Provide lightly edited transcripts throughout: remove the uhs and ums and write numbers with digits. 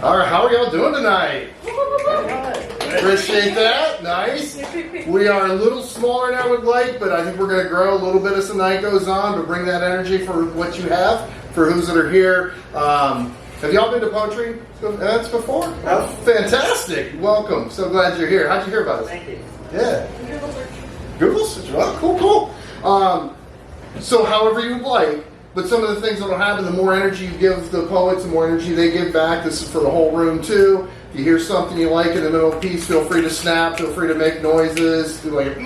All right, how are y'all doing tonight? Appreciate that. Nice. We are a little smaller now with light, but I think we're going to grow a little bit as the night goes on to bring that energy for what you have, for those that are here. Have y'all been to poetry events before? Oh, fantastic. Welcome. So glad you're here. How'd you hear about us? Thank you. Yeah. Google search. Well, cool. So however you like, but some of the things that will happen, the more energy you give the poets, the more energy they give back. This is for the whole room too. If you hear something you like in the middle of a piece, feel free to snap, feel free to make noises, do like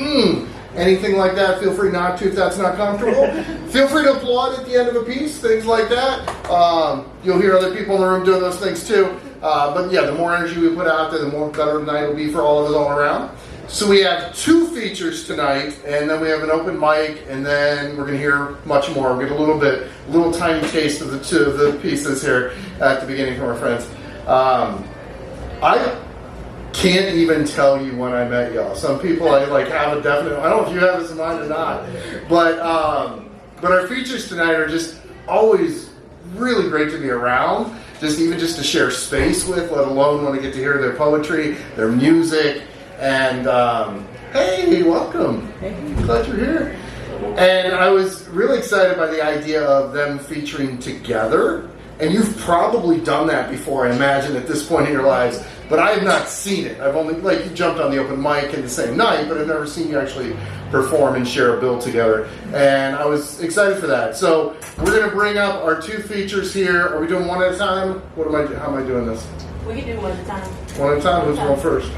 anything like that. Feel free not to if that's not comfortable. Feel free to applaud at the end of a piece, things like that. You'll hear other people in the room doing those things too. But yeah, the more energy we put out there, the more better the night will be for all of us all around. So we have 2 features tonight, and then we have an open mic, and then we're going to hear much more. We'll get a little tiny taste of the 2 of the pieces here at the beginning from our friends. I can't even tell you when I met y'all. Some people I have a definite. I don't know if you have this in mind or not, but our features tonight are just always really great to be around. Just to share space with, let alone want to get to hear their poetry, their music. And hey, welcome. Hey. Glad you're here. And I was really excited by the idea of them featuring together. And you've probably done that before, I imagine, at this point in your lives. But I have not seen it. I've only, you jumped on the open mic in the same night, but I've never seen you actually perform and share a bill together. And I was excited for that. So we're going to bring up our 2 features here. Are we doing one at a time? How am I doing this? We can do one at a time. One at a time? Who's going first?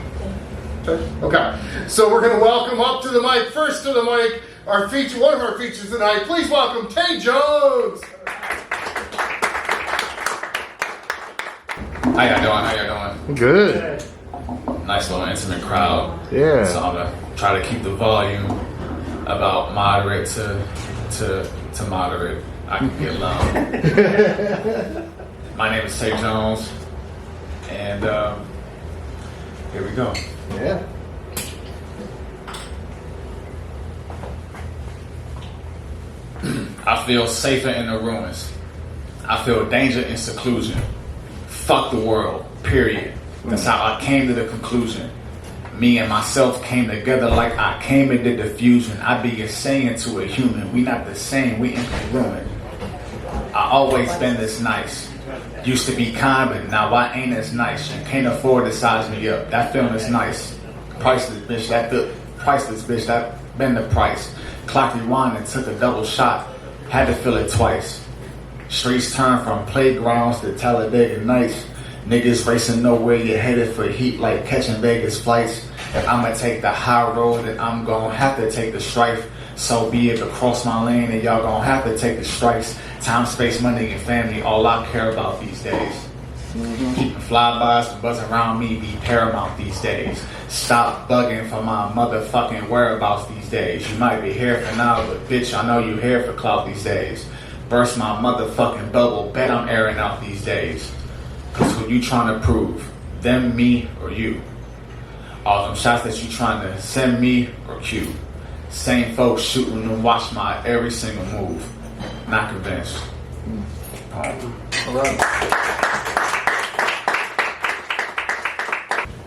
Okay, so we're going to welcome up to the mic, first to the mic, one of our features tonight. Please welcome TaJuan. How y'all doing? Good. Nice little intimate crowd. Yeah. So I'm gonna try to keep the volume about moderate to moderate. I can get loud. My name is TaJuan, and here we go. Yeah. I feel safer in the ruins. I feel danger in seclusion. Fuck the world, period. That's how I came to the conclusion. Me and myself came together like I came into diffusion. I be a saying to a human, we not the same, we incongruent. I always been this nice. Used to be kind, but now I ain't as nice. And can't afford to size me up. That feeling is nice. Priceless bitch, that been the price. Clock rewind and took a double shot. Had to feel it twice. Streets turn from playgrounds to Talladega Nights. Niggas racing nowhere, you're headed for heat like catching Vegas flights. If I'ma take the high road, then I'm gonna have to take the strife. So be it across my lane, and y'all gonna have to take the strikes. Time, space, money, and family, all I care about these days. Keeping flybys and buzz around me be paramount these days. Stop bugging for my motherfucking whereabouts these days. You might be here for now, but bitch, I know you here for clout these days. Burst my motherfucking bubble, bet I'm airing out these days. Cause who you trying to prove? Them, me, or you? All them shots that you trying to send me or cue? Same folks shooting and watch my every single move. Not convinced. All right.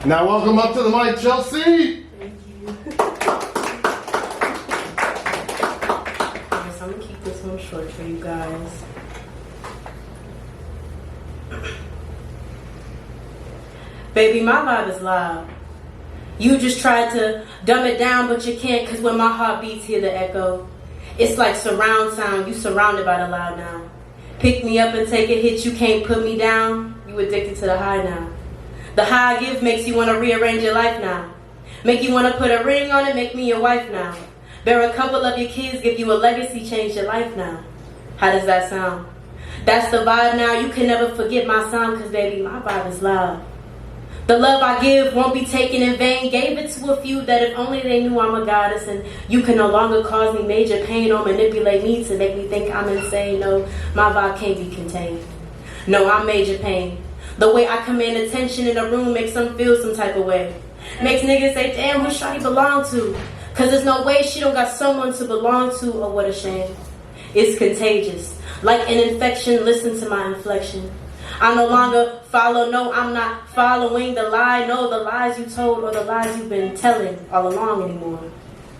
Now welcome up to the mic, Chel C. Thank you. Yes, I'm gonna keep this one short for you guys. Baby, my vibe is loud. You just tried to dumb it down, but you can't, cause when my heart beats, hear the echo. It's like surround sound, you surrounded by the loud now. Pick me up and take a hit, you can't put me down. You addicted to the high now. The high I give makes you want to rearrange your life now. Make you want to put a ring on it, make me your wife now. Bear a couple of your kids, give you a legacy, change your life now. How does that sound? That's the vibe now, you can never forget my sound, cause baby, my vibe is loud. The love I give won't be taken in vain. Gave it to a few that if only they knew I'm a goddess, and you can no longer cause me major pain or manipulate me to make me think I'm insane. No, my vibe can't be contained. No, I'm major pain. The way I command attention in a room makes them feel some type of way. Makes niggas say, damn, who Shawty belong to? Cause there's no way she don't got someone to belong to, or what a shame. It's contagious. Like an infection, listen to my inflection. I no longer follow. No, I'm not following the lie. No, the lies you told or the lies you've been telling all along anymore.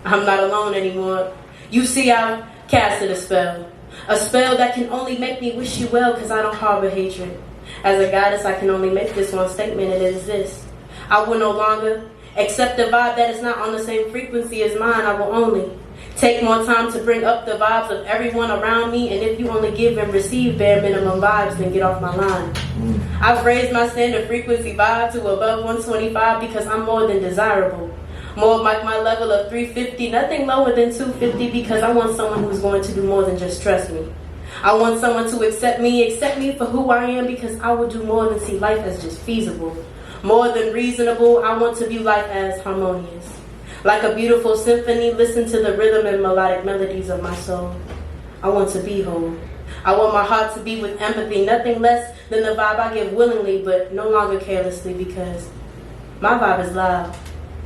I'm not alone anymore. You see, I've casted a spell that can only make me wish you well, because I don't harbor hatred. As a goddess, I can only make this one statement, and it is this: I will no longer accept a vibe that is not on the same frequency as mine. I will only take more time to bring up the vibes of everyone around me, and if you only give and receive bare minimum vibes, then get off my line. I've raised my standard frequency vibe to above 125 because I'm more than desirable. More like my level of 350, nothing lower than 250, because I want someone who's going to do more than just trust me. I want someone to accept me for who I am, because I will do more than see life as just feasible. More than reasonable, I want to view life as harmonious. Like a beautiful symphony, listen to the rhythm and melodic melodies of my soul. I want to be whole. I want my heart to be with empathy, nothing less than the vibe I give willingly, but no longer carelessly, because my vibe is loud.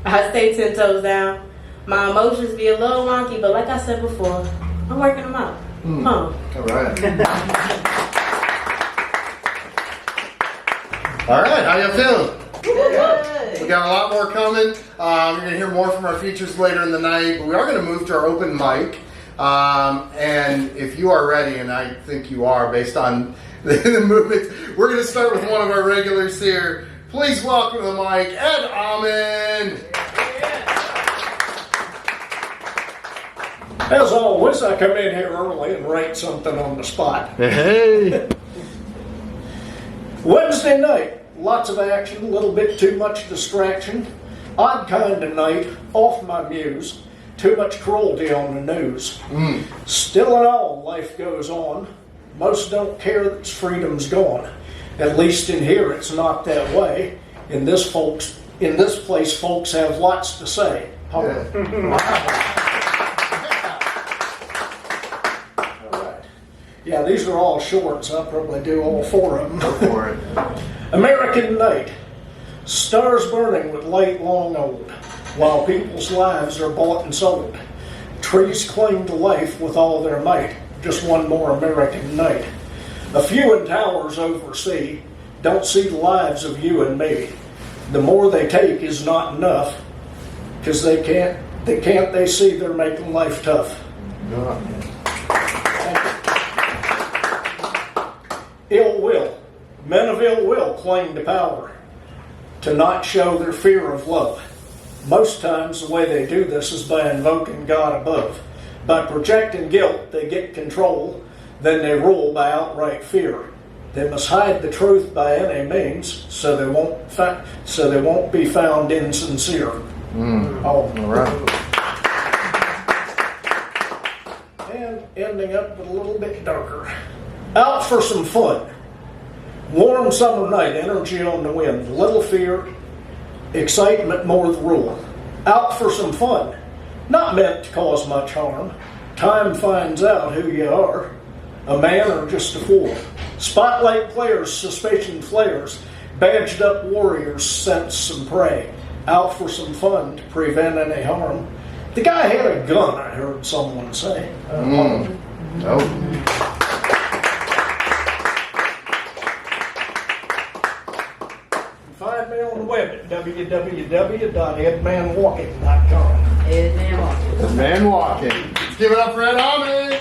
I stay 10 toes down. My emotions be a little wonky, but like I said before, I'm working them out. All right. All right, how you feeling? Good. We got a lot more coming. You're going to hear more from our features later in the night, but we are going to move to our open mic. And if you are ready, and I think you are based on the movements, we're going to start with one of our regulars here. Please welcome to the mic, Ed Amann. As always, I come in here early and write something on the spot. Hey. Wednesday night, lots of action, a little bit too much distraction. Odd kind of night, off my muse. Too much cruelty on the news. Still in all, life goes on. Most don't care that freedom's gone. At least in here, it's not that way. In this place, folks have lots to say. All right. Yeah, these are all shorts. I'll probably do all four of them. Go for it. American night. Stars burning with light long old, while people's lives are bought and sold. Trees cling to life with all their might. Just one more American night. A few in towers oversee don't see the lives of you and me. The more they take is not enough, because they see they're making life tough. Ill will. Men of ill will cling to power, to not show their fear of love. Most times the way they do this is by invoking God above. By projecting guilt, they get control, then they rule by outright fear. They must hide the truth by any means, so they won't be found insincere. All right. And ending up with a little bit darker. Out for some fun. Warm summer night, energy on the wind, little fear, excitement more the rule. Out for some fun, not meant to cause much harm. Time finds out who you are, a man or just a fool. Spotlight players, suspicion flares, badged up warriors sense some prey. Out for some fun to prevent any harm. The guy had a gun, I heard someone say. Find me on the web at www.edmanwalking.com. The man walking. Let's give it up for Ed Amann.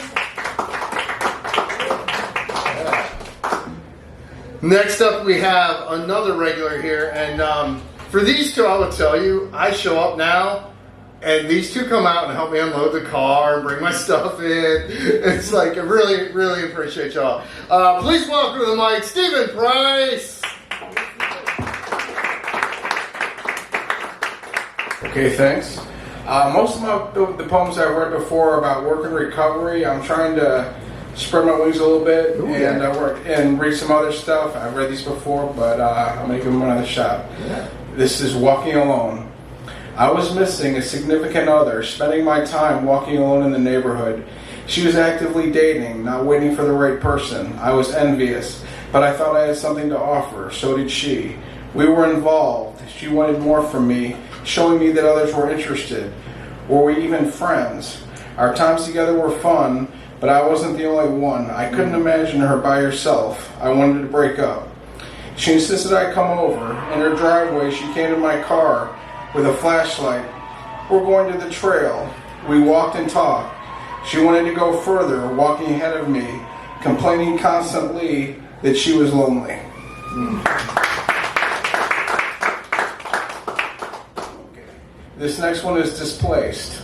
Next up, we have another regular here, and for these two, I will tell you, I show up now, and these two come out and help me unload the car and bring my stuff in. It's like, I really, really appreciate y'all. Please welcome to the mic, Pryce. Okay, thanks. Most of the poems I've read before are about work and recovery. I'm trying to spread my wings a little bit and read some other stuff. I've read these before, but I'm going to give them another shot. Yeah. This is Walking Alone. I was missing a significant other, spending my time walking alone in the neighborhood. She was actively dating, not waiting for the right person. I was envious, but I thought I had something to offer. So did she. We were involved. She wanted more from me, showing me that others were interested. Were we even friends? Our times together were fun, but I wasn't the only one. I couldn't imagine her by herself. I wanted to break up. She insisted I come over. In her driveway, she came to my car with a flashlight. We're going to the trail. We walked and talked. She wanted to go further, walking ahead of me, complaining constantly that she was lonely. This next one is displaced.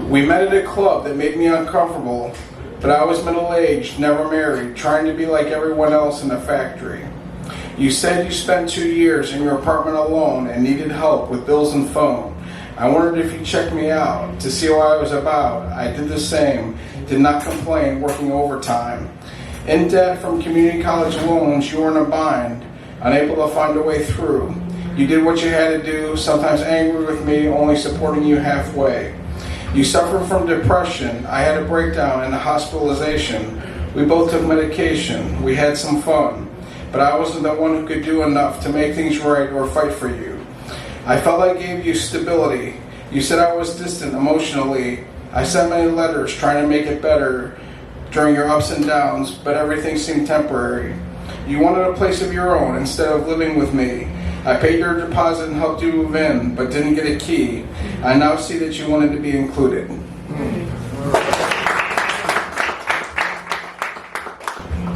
We met at a club that made me uncomfortable, but I was middle-aged, never married, trying to be like everyone else in the factory. You said you spent 2 years in your apartment alone and needed help with bills and phone. I wondered if you'd check me out to see what I was about. I did the same, did not complain, working overtime. In debt from community college loans, you were in a bind, unable to find a way through. You did what you had to do, sometimes angry with me, only supporting you halfway. You suffered from depression. I had a breakdown and a hospitalization. We both took medication. We had some fun. But I wasn't the one who could do enough to make things right or fight for you. I felt I gave you stability. You said I was distant emotionally. I sent many letters trying to make it better during your ups and downs, but everything seemed temporary. You wanted a place of your own instead of living with me. I paid your deposit and helped you move in, but didn't get a key. I now see that you wanted to be included.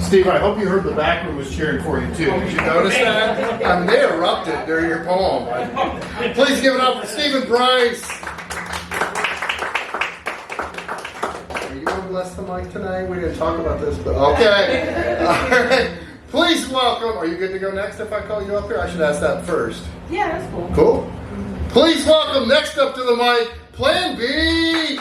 Steve, I hope you heard the back room was cheering for you too. Did you notice that? I mean, they erupted during your poem. Please give it up for Steve and Pryce. Are you going to bless the mic tonight? We didn't talk about this, but okay. All right. Please welcome. Are you good to go next if I call you up here? I should ask that first. Yeah, that's cool. Cool. Please welcome next up to the mic, Plan B.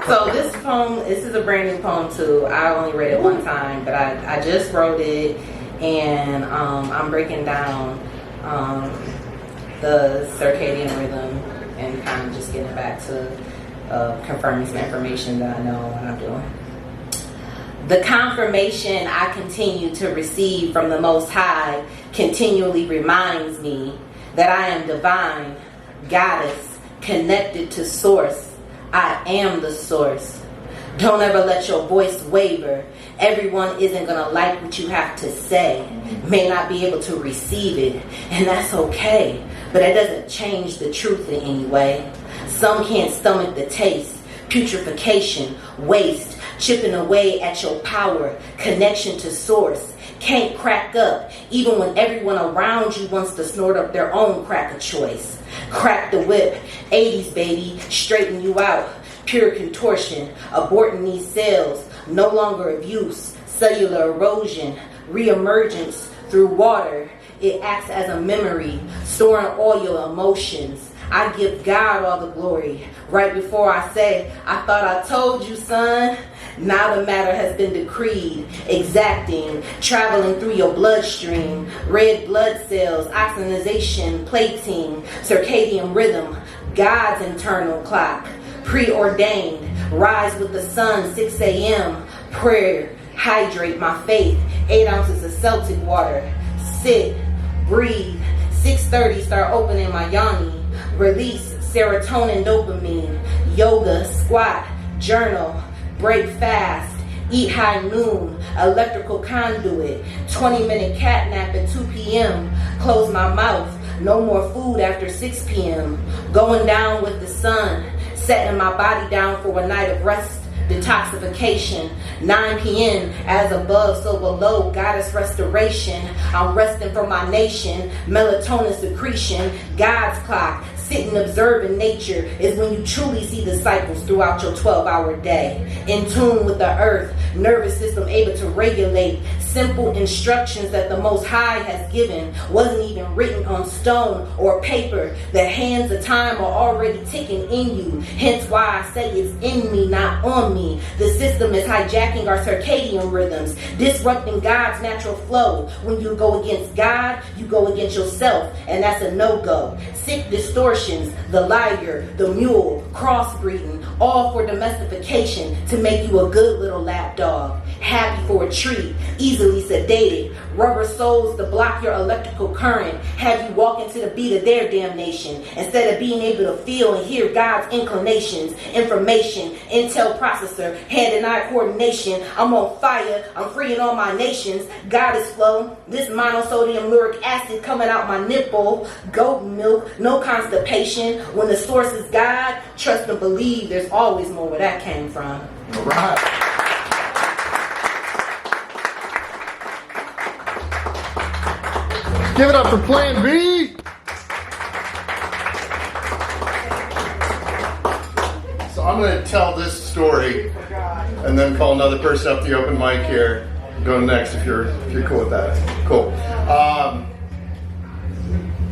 So this poem, this is a brand new poem too. I only read it one time, but I just wrote it, and I'm breaking down the circadian rhythm and kind of just getting back to confirming some information that I know what I'm doing. The confirmation I continue to receive from the Most High continually reminds me that I am divine, goddess, connected to source. I am the source. Don't ever let your voice waver. Everyone isn't going to like what you have to say, may not be able to receive it, and that's okay. But it doesn't change the truth in any way. Some can't stomach the taste, putrefaction, waste, chipping away at your power, connection to source. Can't crack up, even when everyone around you wants to snort up their own crack of choice. Crack the whip, 80s baby, straighten you out. Pure contortion, aborting these cells, no longer of use. Cellular erosion, reemergence through water. It acts as a memory, storing all your emotions. I give God all the glory. Right before I say, I thought I told you, son. Now the matter has been decreed, exacting, traveling through your bloodstream, red blood cells, oxygenation, plating, circadian rhythm, God's internal clock, preordained, rise with the sun, 6 a.m., prayer, hydrate my faith, 8 ounces of Celtic water, sit, breathe, 6:30 start opening my yoni, release serotonin, dopamine, yoga, squat, journal, break fast, eat high noon, electrical conduit, 20-minute cat nap at 2 p.m., close my mouth, no more food after 6 p.m., going down with the sun, setting my body down for a night of rest, detoxification, 9 p.m. as above, so below, goddess restoration. I'm resting from my nation, melatonin secretion, God's clock, sitting observing nature is when you truly see the cycles throughout your 12-hour day. In tune with the earth, nervous system able to regulate, simple instructions that the Most High has given, wasn't even written on stone or paper. The hands of time are already ticking in you, hence why I say it's in me, not on me. The system is hijacking our circadian rhythms, disrupting God's natural flow. When you go against God, you go against yourself, and that's a no-go. Sick distortions, the liar, the mule, crossbreeding, all for domestication to make you a good little lap dog, happy for a treat, easily easily sedated. Rubber soles to block your electrical current, have you walk into the beat of their damnation, instead of being able to feel and hear God's inclinations. Information, intel processor, hand and eye coordination. I'm on fire, I'm freeing all my nations. God is flow, this monosodium lauric acid coming out my nipple. Goat milk, no constipation. When the source is God, trust and believe there's always more where that came from. All right. Give it up for Plan B. So I'm going to tell this story and then call another person up the open mic here. Go next if you're cool with that. Cool.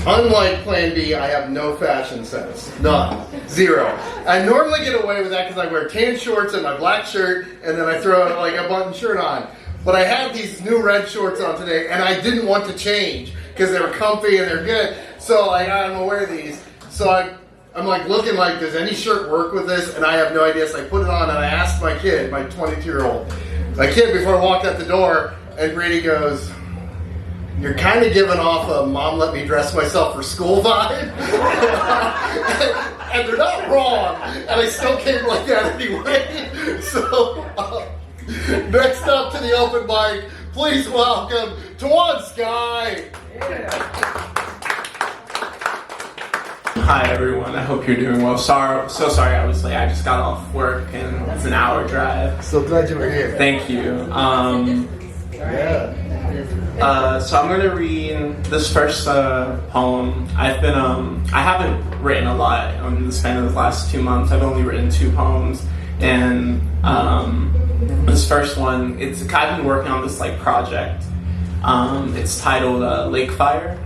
Unlike Plan B, I have no fashion sense. None. Zero. I normally get away with that because I wear tan shorts and my black shirt and then I throw like a button shirt on. But I had these new red shorts on today and I didn't want to change because they were comfy and they're good. So like, I'm gonna wear these. So I'm like looking like, does any shirt work with this? And I have no idea. So I put it on and I asked my kid, my 22-year-old, my kid before I walked out the door, and Brady goes, "You're kind of giving off a mom let me dress myself for school vibe." And they're not wrong. And I still came like that anyway. So next up to the open mic, please welcome TaJuan sKai. Hi everyone, I hope you're doing well. So sorry I was late. I just got off work and it's an hour drive. So glad you were here. Thank you. So I'm going to read this first poem. I haven't written a lot in the span of the last 2 months. I've only written 2 poems, and this first one, I've been working on this like project. It's titled Lake Fire.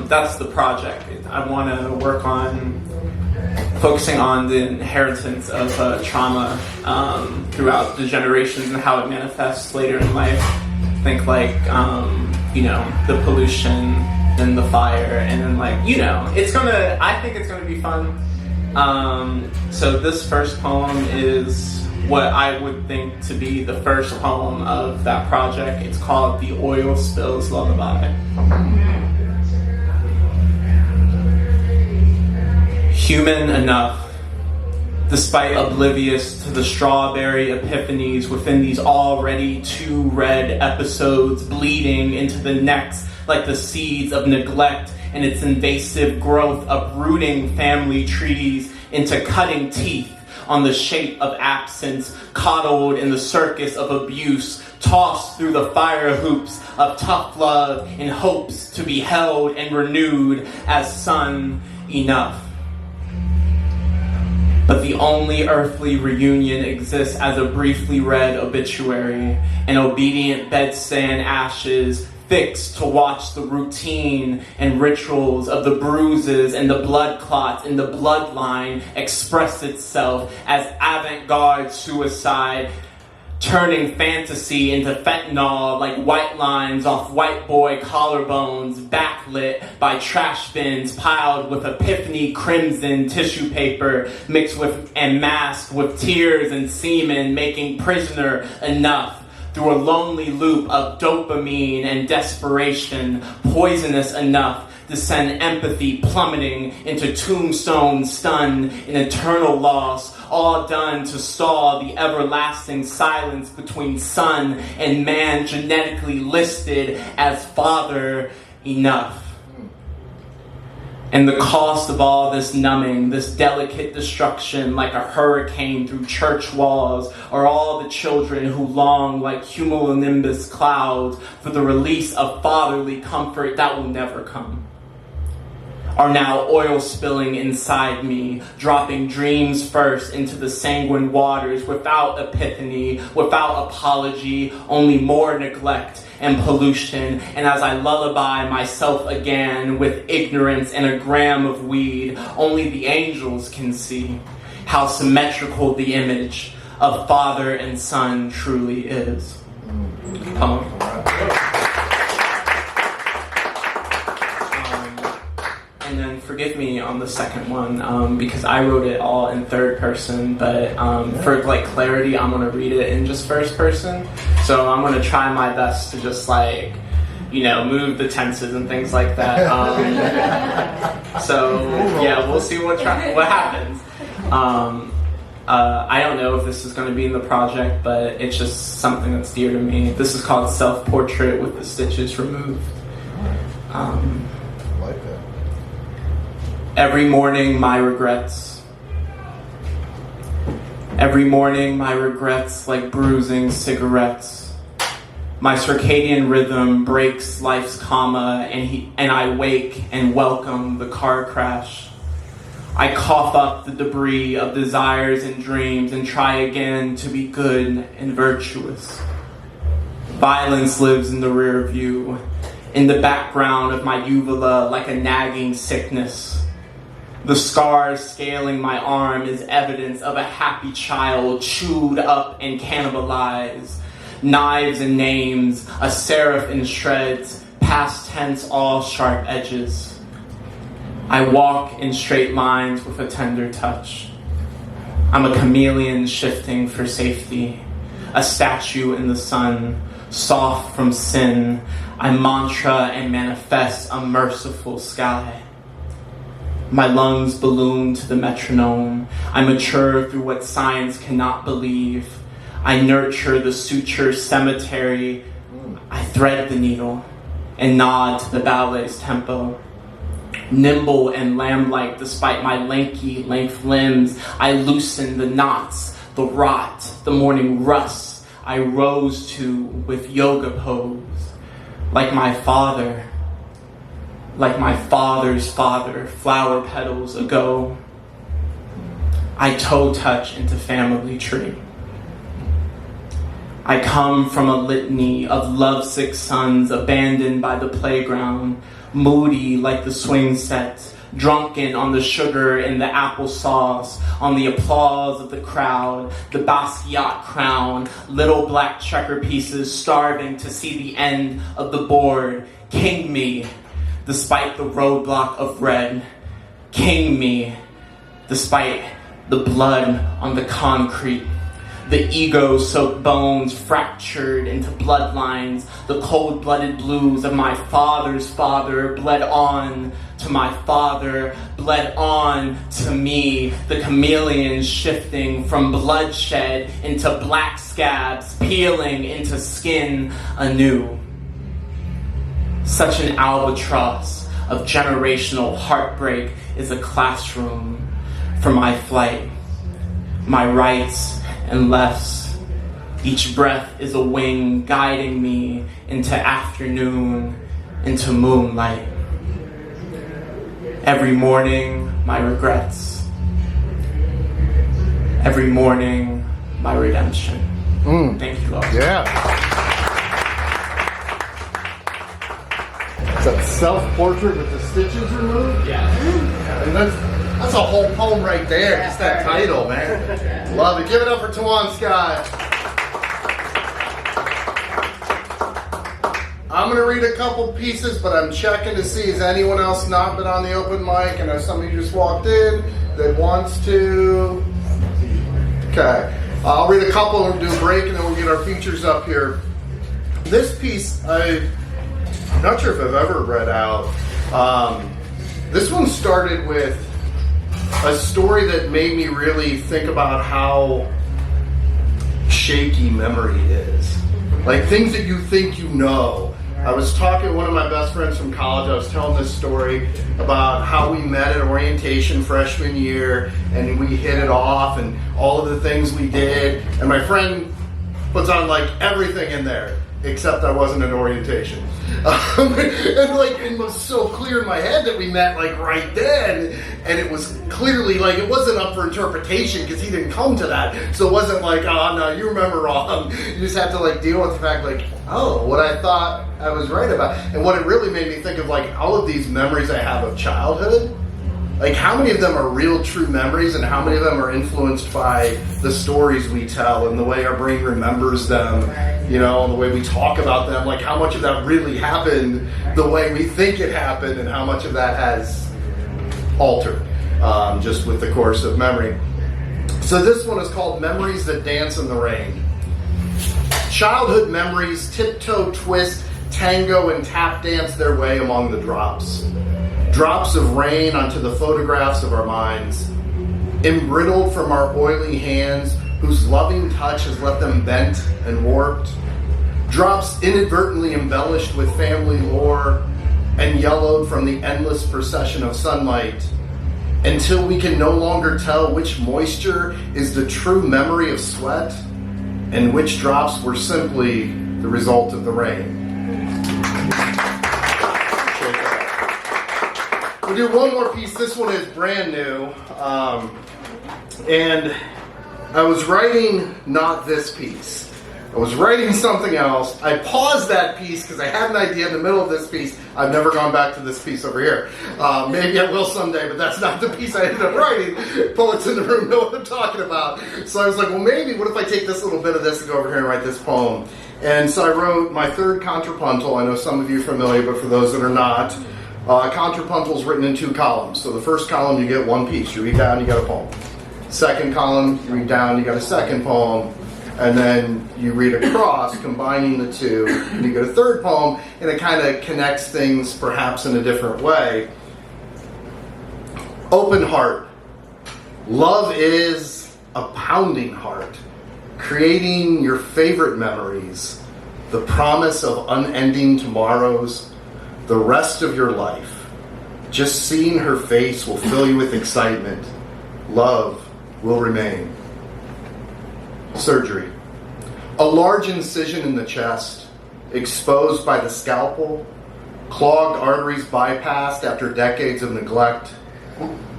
That's the project. I want to work on focusing on the inheritance of trauma throughout the generations and how it manifests later in life. Think like, the pollution and the fire, and then like, I think it's gonna be fun. So this first poem is what I would think to be the first poem of that project. It's called The Oil Spills Lullaby. Human enough, despite oblivious to the strawberry epiphanies within these already 2 red episodes bleeding into the next like the seeds of neglect and its invasive growth, uprooting family trees into cutting teeth on the shape of absence, coddled in the circus of abuse, tossed through the fire hoops of tough love in hopes to be held and renewed as son enough. But the only earthly reunion exists as a briefly read obituary, an obedient bedstand ashes fixed to watch the routine and rituals of the bruises and the blood clots in the bloodline express itself as avant-garde suicide, turning fantasy into fentanyl like white lines off white boy collarbones, backlit by trash bins piled with epiphany crimson tissue paper mixed with and masked with tears and semen, making prisoner enough through a lonely loop of dopamine and desperation, poisonous enough to send empathy plummeting into tombstone stun in eternal loss, all done to stall the everlasting silence between son and man genetically listed as father enough. And the cost of all this numbing, this delicate destruction like a hurricane through church walls, are all the children who long like cumulonimbus clouds for the release of fatherly comfort that will never come, are now oil spilling inside me, dropping dreams first into the sanguine waters without epiphany, without apology, only more neglect and pollution. And as I lullaby myself again with ignorance and a gram of weed, only the angels can see how symmetrical the image of father and son truly is. Poem. And then forgive me on the second one because I wrote it all in third person, but for like clarity, I'm gonna read it in just first person. So I'm gonna try my best to just like, move the tenses and things like that. So yeah, we'll see what happens. I don't know if this is going to be in the project, but it's just something that's dear to me. This is called Self-Portrait with the Stitches Removed. I like that. Every morning, my regrets. Every morning, my regrets like bruising cigarettes. My circadian rhythm breaks life's comma, and I wake and welcome the car crash. I cough up the debris of desires and dreams and try again to be good and virtuous. Violence lives in the rear view, in the background of my uvula like a nagging sickness. The scars scaling my arm is evidence of a happy child chewed up and cannibalized. Knives and names, a serif in shreds, past tense all sharp edges. I walk in straight lines with a tender touch. I'm a chameleon shifting for safety, a statue in the sun, soft from sin. I mantra and manifest a merciful sky. My lungs balloon to the metronome. I mature through what science cannot believe. I nurture the suture cemetery. I thread the needle and nod to the ballet's tempo. Nimble and lamb-like despite my lanky, lank limbs, I loosen the knots, the rot, the morning rust I rose to with yoga pose. Like my father, like my father's father, flower petals ago, I toe touch into family tree. I come from a litany of lovesick sons abandoned by the playground, moody like the swing set, drunken on the sugar and the applesauce, on the applause of the crowd, the Basquiat crown, little black checker pieces starving to see the end of the board. King me, despite the roadblock of red. King me, despite the blood on the concrete. The ego-soaked bones fractured into bloodlines. The cold-blooded blues of my father's father bled on to my father, bled on to me. The chameleon shifting from bloodshed into black scabs, peeling into skin anew. Such an albatross of generational heartbreak is a classroom for my flight, my rights and lefts. Each breath is a wing guiding me into afternoon, into moonlight. Every morning, my regrets. Every morning, my redemption. Thank you all. Yeah. Is that self-portrait with the stitches removed? Yeah. And that's a whole poem right there. Just that title, man. Love it. Give it up for TaJuan sKai. I'm going to read a couple pieces, but I'm checking to see has anyone else not been on the open mic, and if somebody just walked in that wants to. Okay. I'll read a couple and do a break, and then we'll get our features up here. This piece, I'm not sure if I've ever read out. This one started with a story that made me really think about how shaky memory is. Like things that you think you know. I was talking to one of my best friends from college. I was telling this story about how we met at orientation freshman year and we hit it off and all of the things we did. And my friend puts on like everything in there except I wasn't at orientation. And it was so clear in my head that we met like right then, and it was clearly like it wasn't up for interpretation because he didn't come to that. So it wasn't like, oh no, you remember wrong. You just have to like deal with the fact like, oh, what I thought I was right about. And what it really made me think of like all of these memories I have of childhood. Like how many of them are real true memories and how many of them are influenced by the stories we tell and the way our brain remembers them, you know, and the way we talk about them. Like how much of that really happened the way we think it happened and how much of that has altered just with the course of memory. So this one is called Memories That Dance in the Rain. Childhood memories tiptoe, twist, tango, and tap dance their way among the drops. Drops of rain onto the photographs of our minds, embrittled from our oily hands whose loving touch has left them bent and warped. Drops inadvertently embellished with family lore and yellowed from the endless procession of sunlight, until we can no longer tell which moisture is the true memory of sweat and which drops were simply the result of the rain. We'll do one more piece. This one is brand new. And I was writing not this piece. I was writing something else. I paused that piece because I had an idea in the middle of this piece. I've never gone back to this piece over here. Maybe I will someday, but that's not the piece I ended up writing. Poets in the room know what I'm talking about. So I was like, well, maybe what if I take this little bit of this and go over here and write this poem? And so I wrote my third contrapuntal. I know some of you are familiar, but for those that are not, contrapuntal is written in 2 columns. So the first column, you get one piece. You read down, you got a poem. Second column, you read down, you got a second poem. And then you read across, combining the two, and you get a third poem, and it kind of connects things perhaps in a different way. Open heart. Love is a pounding heart, creating your favorite memories, the promise of unending tomorrows, the rest of your life. Just seeing her face will fill you with excitement. Love will remain. Surgery. A large incision in the chest, exposed by the scalpel, clogged arteries bypassed after decades of neglect,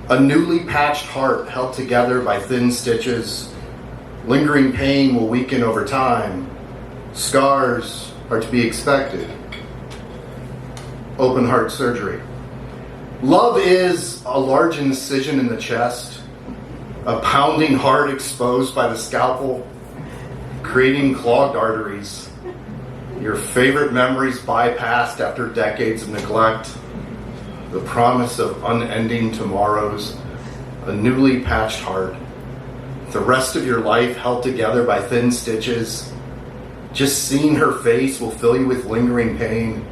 a newly patched heart held together by thin stitches. Lingering pain will weaken over time. Scars are to be expected. Open heart surgery. Love is a large incision in the chest, a pounding heart exposed by the scalpel, creating clogged arteries, your favorite memories bypassed after decades of neglect, the promise of unending tomorrows, a newly patched heart, the rest of your life held together by thin stitches. Just seeing her face will fill you with lingering pain.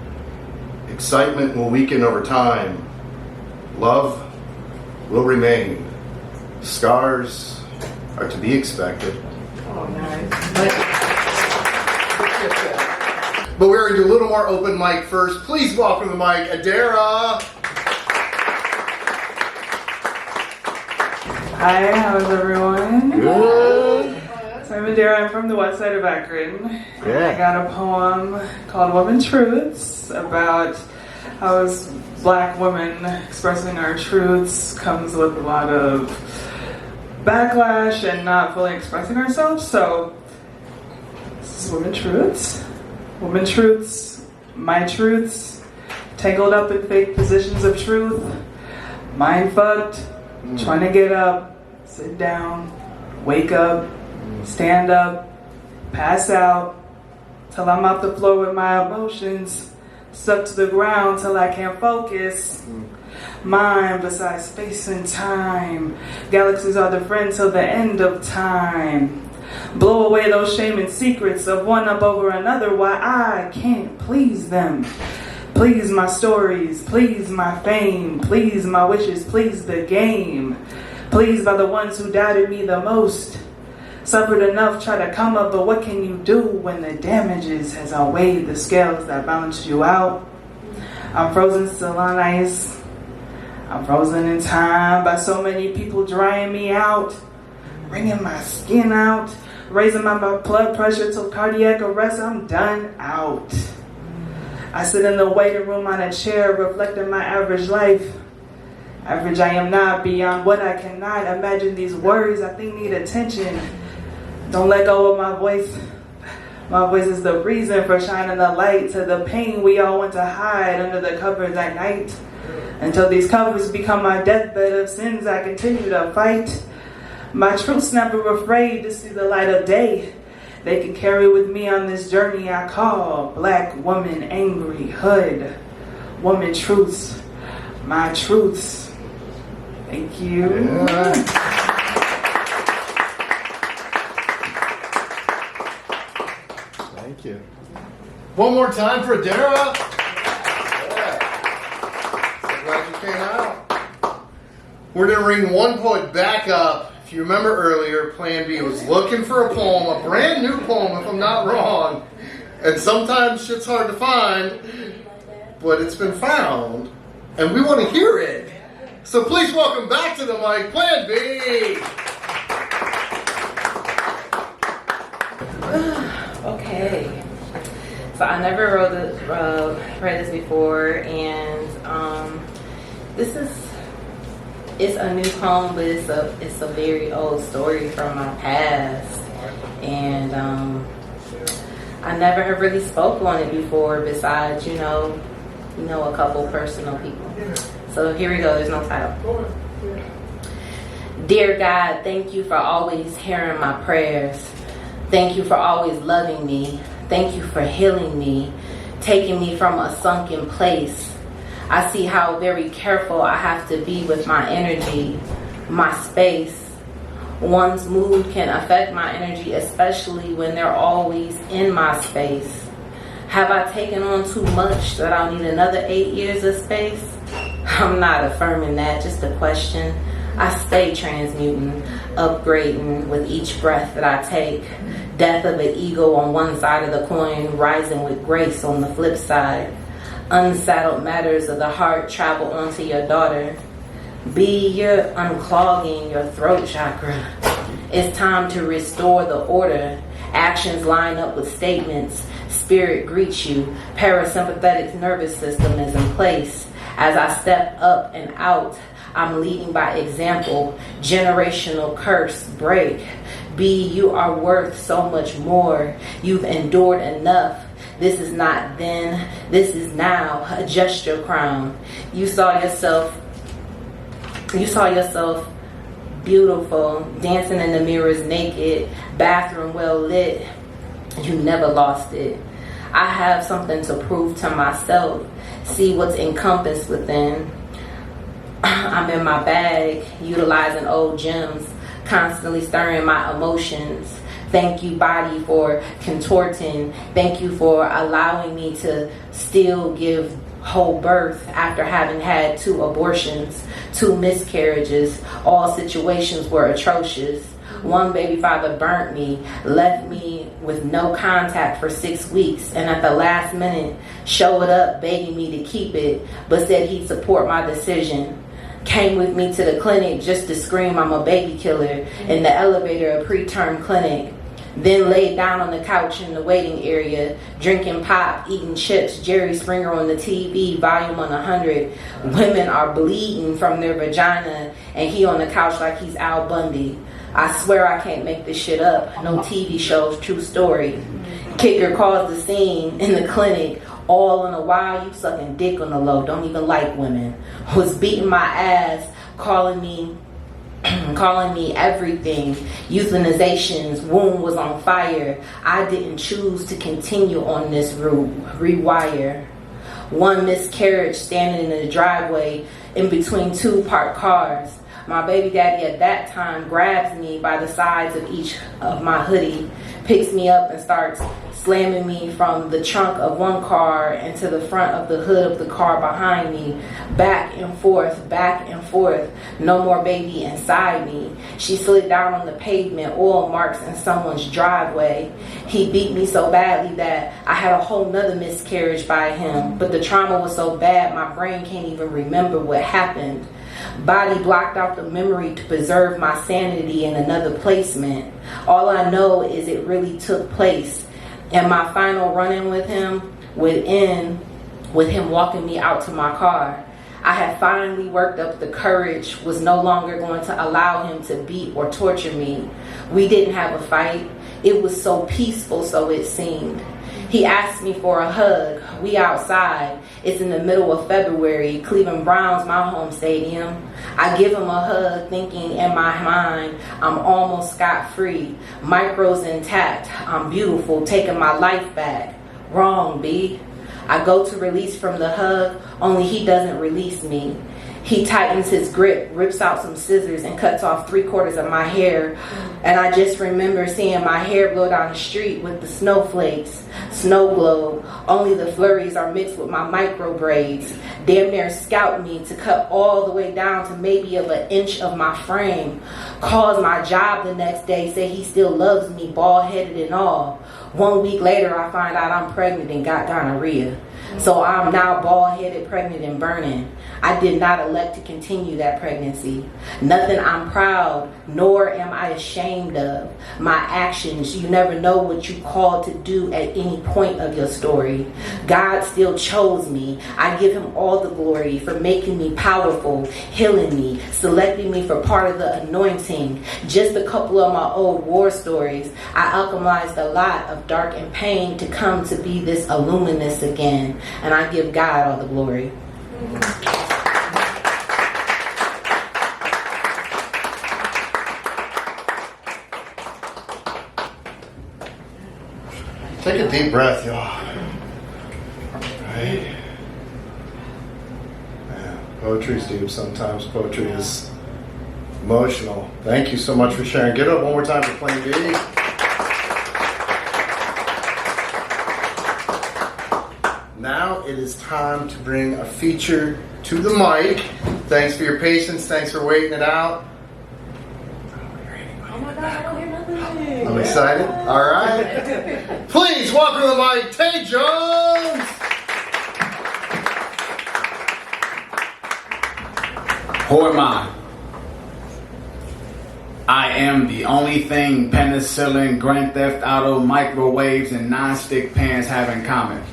Excitement will weaken over time. Love will remain. Scars are to be expected. Oh, nice. But we're going to do a little more open mic first. Please welcome to the mic, Adara. Hi, how's everyone? Good. So I'm Adara, I'm from the west side of Akron. Yeah. I got a poem called Woman Truths about how as Black women expressing our truths comes with a lot of backlash and not fully expressing ourselves. So this is Woman Truths. Woman Truths, my truths, tangled up in fake positions of truth, mind fucked, trying to get up, sit down, wake up, stand up, pass out, till I'm off the floor with my emotions, stuck to the ground till I can't focus. Mind besides space and time, galaxies are the friend till the end of time. Blow away those shame and secrets of one up over another, why I can't please them. Please my stories, please my fame, please my wishes, please the game. Pleased by the ones who doubted me the most. Suffered enough, try to come up, but what can you do when the damages has outweighed the scales that balanced you out? I'm frozen still on ice. I'm frozen in time by so many people drying me out, wringing my skin out, raising my blood pressure till cardiac arrest. I'm done out. I sit in the waiting room on a chair, reflecting my average life. Average I am not, beyond what I cannot imagine. These worries I think need attention. Don't let go of my voice. My voice is the reason for shining the light to the pain we all want to hide under the covers at night. Until these covers become my deathbed of sins, I continue to fight. My truth's never afraid to see the light of day. They can carry with me on this journey I call Black woman, angry hood. Woman truths, my truths. Thank you. Yeah. One more time for Adara. Yeah. So glad you came out. We're going to ring one poet back up. If you remember earlier, Plan B was looking for a poem, a brand new poem if I'm not wrong. And sometimes shit's hard to find, but it's been found, and we want to hear it. So please welcome back to the mic, Plan B. Okay. So I never read this before, and it's a new poem, but it's a very old story from my past, and I never have really spoke on it before. Besides, you know, a couple personal people. So here we go. There's no title. Dear God, thank you for always hearing my prayers. Thank you for always loving me. Thank you for healing me, taking me from a sunken place. I see how very careful I have to be with my energy, my space. One's mood can affect my energy, especially when they're always in my space. Have I taken on too much that I'll need another 8 years of space? I'm not affirming that, just a question. I stay transmuting, upgrading with each breath that I take. Death of an ego on one side of the coin, rising with grace on the flip side. Unsettled matters of the heart travel onto your daughter. B, you're unclogging your throat chakra. It's time to restore the order. Actions line up with statements. Spirit greets you. Parasympathetic nervous system is in place. As I step up and out, I'm leading by example. Generational curse break. B, you are worth so much more. You've endured enough. This is not then, this is now. Adjust your crown. You saw yourself beautiful, dancing in the mirrors naked, bathroom well lit. You never lost it. I have something to prove to myself. See what's encompassed within. I'm in my bag, utilizing old gems, constantly stirring my emotions. Thank you, body, for contorting. Thank you for allowing me to still give whole birth after having had 2 abortions, 2 miscarriages. All situations were atrocious. One baby father burnt me, left me with no contact for 6 weeks, and at the last minute showed up begging me to keep it, but said he'd support my decision. Came with me to the clinic just to scream I'm a baby killer in the elevator of preterm clinic. Then laid down on the couch in the waiting area, drinking pop, eating chips, Jerry Springer on the TV, volume on 100. Women are bleeding from their vagina, and he on the couch like he's Al Bundy. I swear I can't make this shit up. No TV shows, true story. Kicker caused the scene in the clinic. All in a while, you sucking dick on the low. Don't even like women. Was beating my ass, calling me everything. Euthanizations, womb was on fire. I didn't choose to continue on this route. Rewire. One miscarriage standing in the driveway in between 2 parked cars. My baby daddy at that time grabs me by the sides of each of my hoodie, picks me up and starts slamming me from the trunk of one car into the front of the hood of the car behind me, back and forth, no more baby inside me. She slid down on the pavement, oil marks in someone's driveway. He beat me so badly that I had a whole nother miscarriage by him, but the trauma was so bad my brain can't even remember what happened. Body blocked out the memory to preserve my sanity in another placement. All I know is it really took place. And my final run-in with him would end with him walking me out to my car. I had finally worked up the courage, was no longer going to allow him to beat or torture me. We didn't have a fight. It was so peaceful, so it seemed. He asked me for a hug. We outside. It's in the middle of February. Cleveland Browns, my home stadium. I give him a hug, thinking in my mind, I'm almost scot-free. Micros intact. I'm beautiful, taking my life back. Wrong, B. I go to release from the hug, only he doesn't release me. He tightens his grip, rips out some scissors, and cuts off 3/4 of my hair. And I just remember seeing my hair blow down the street with the snowflakes, snow globe. Only the flurries are mixed with my micro braids. Damn near scout me to cut all the way down to maybe of an inch of my frame. Calls my job the next day, say he still loves me, bald-headed and all. 1 week later, I find out I'm pregnant and got gonorrhea. So I'm now bald-headed, pregnant, and burning. I did not elect to continue that pregnancy. Nothing I'm proud, nor am I ashamed of. My actions, you never know what you called to do at any point of your story. God still chose me. I give him all the glory for making me powerful, healing me, selecting me for part of the anointing. Just a couple of my old war stories. I alchemized a lot of dark and pain to come to be this illuminous again. And I give God all the glory. Take a deep breath, y'all. Right? Man, poetry's deep sometimes. Poetry is emotional. Thank you so much for sharing. Get up one more time for Plain B. Now it is time to bring a feature to the mic. Thanks for your patience. Thanks for waiting it out. Oh my God, I don't hear nothing. I'm excited. All right. Please welcome to the mic, TaJuan. Who am I? I am the only thing penicillin, Grand Theft Auto, microwaves, and non-stick pans have in common.